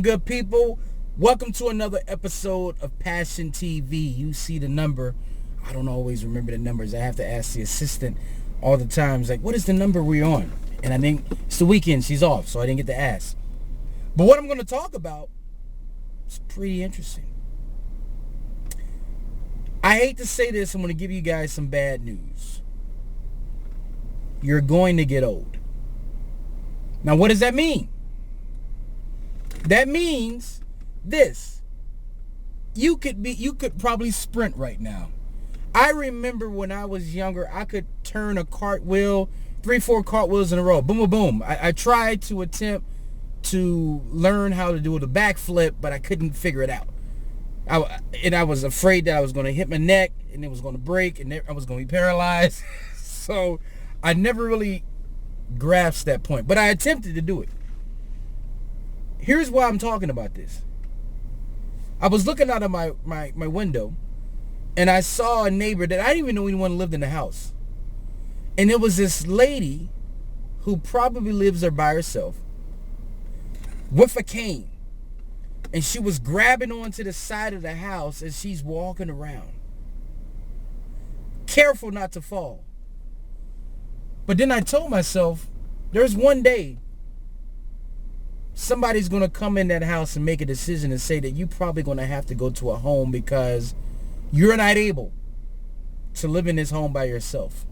on, good people? Welcome to another episode of Passion TV. You see the number. I don't always remember the numbers. I have to ask the assistant all the time. It's like, what is the number we're on? And I think it's the weekend. She's off, so I didn't get to ask. But what I'm going to talk about is pretty interesting. I hate to say this. I'm going to give you guys some bad news. You're going to get old. Now, what does that mean? That means this. You could probably sprint right now. I remember when I was younger, I could turn a cartwheel, 3-4 cartwheels in a row. Boom, boom, boom. I tried to attempt to learn how to do the backflip, but I couldn't figure it out. I was afraid that I was going to hit my neck and it was going to break and I was going to be paralyzed. So I never really grasped that point, but I attempted to do it. Here's why I'm talking about this. I was looking out of my window and I saw a neighbor that I didn't even know anyone lived in the house. And it was this lady who probably lives there by herself with a cane. And she was grabbing onto the side of the house as she's walking around. Careful not to fall. But then I told myself, there's one day somebody's going to come in that house and make a decision and say that you're probably going to have to go to a home because you're not able to live in this home by yourself.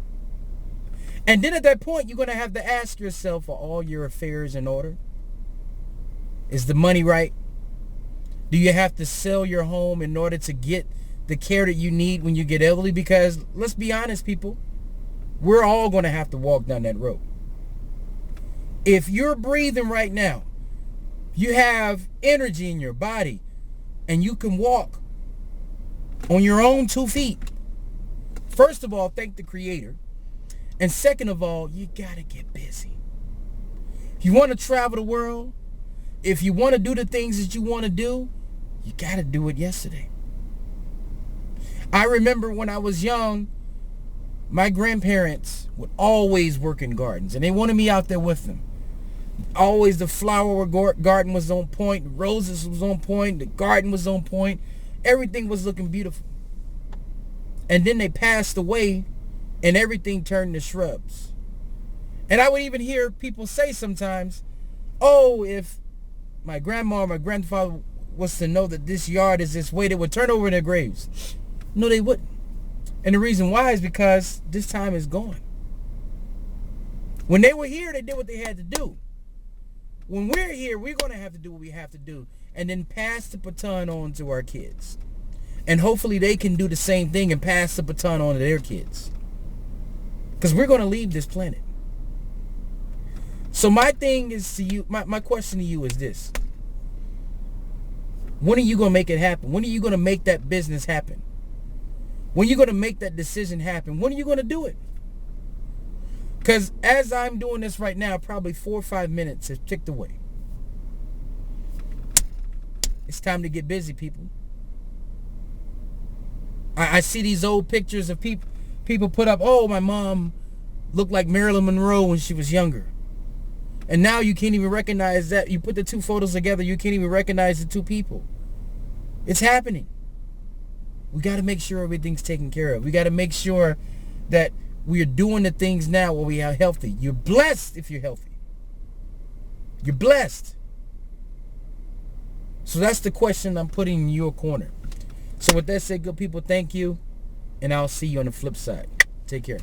And then at that point, you're going to have to ask yourself, are all your affairs in order? Is the money right? Do you have to sell your home in order to get the care that you need when you get elderly? Because let's be honest, people, we're all going to have to walk down that road. If you're breathing right now, you have energy in your body, and you can walk on your own 2 feet. First of all, thank the Creator. And second of all, you got to get busy. If you want to travel the world, if you want to do the things that you want to do, you got to do it yesterday. I remember when I was young, my grandparents would always work in gardens, and they wanted me out there with them. Always the flower garden was on point, roses was on point, the garden was on point, everything was looking beautiful. And then they passed away and everything turned to shrubs. And I would even hear people say sometimes, oh, if my grandma or my grandfather was to know that this yard is this way, they would turn over in their graves. No, they wouldn't. And the reason why is because this time is gone. When they were here, they did what they had to do. When we're here, we're going to have to do what we have to do and then pass the baton on to our kids. And hopefully they can do the same thing and pass the baton on to their kids. Because we're going to leave this planet. So my thing is to you, my question to you is this. When are you going to make it happen? When are you going to make that business happen? When are you going to make that decision happen? When are you going to do it? Because as I'm doing this right now, probably 4 or 5 minutes have ticked away. It's time to get busy, people. I see these old pictures of people put up, oh, my mom looked like Marilyn Monroe when she was younger. And now you can't even recognize that. You put the 2 photos together, you can't even recognize the 2 people. It's happening. We got to make sure everything's taken care of. We got to make sure that we are doing the things now where we are healthy. You're blessed if you're healthy. You're blessed. So that's the question I'm putting in your corner. So with that said, good people, thank you. And I'll see you on the flip side. Take care.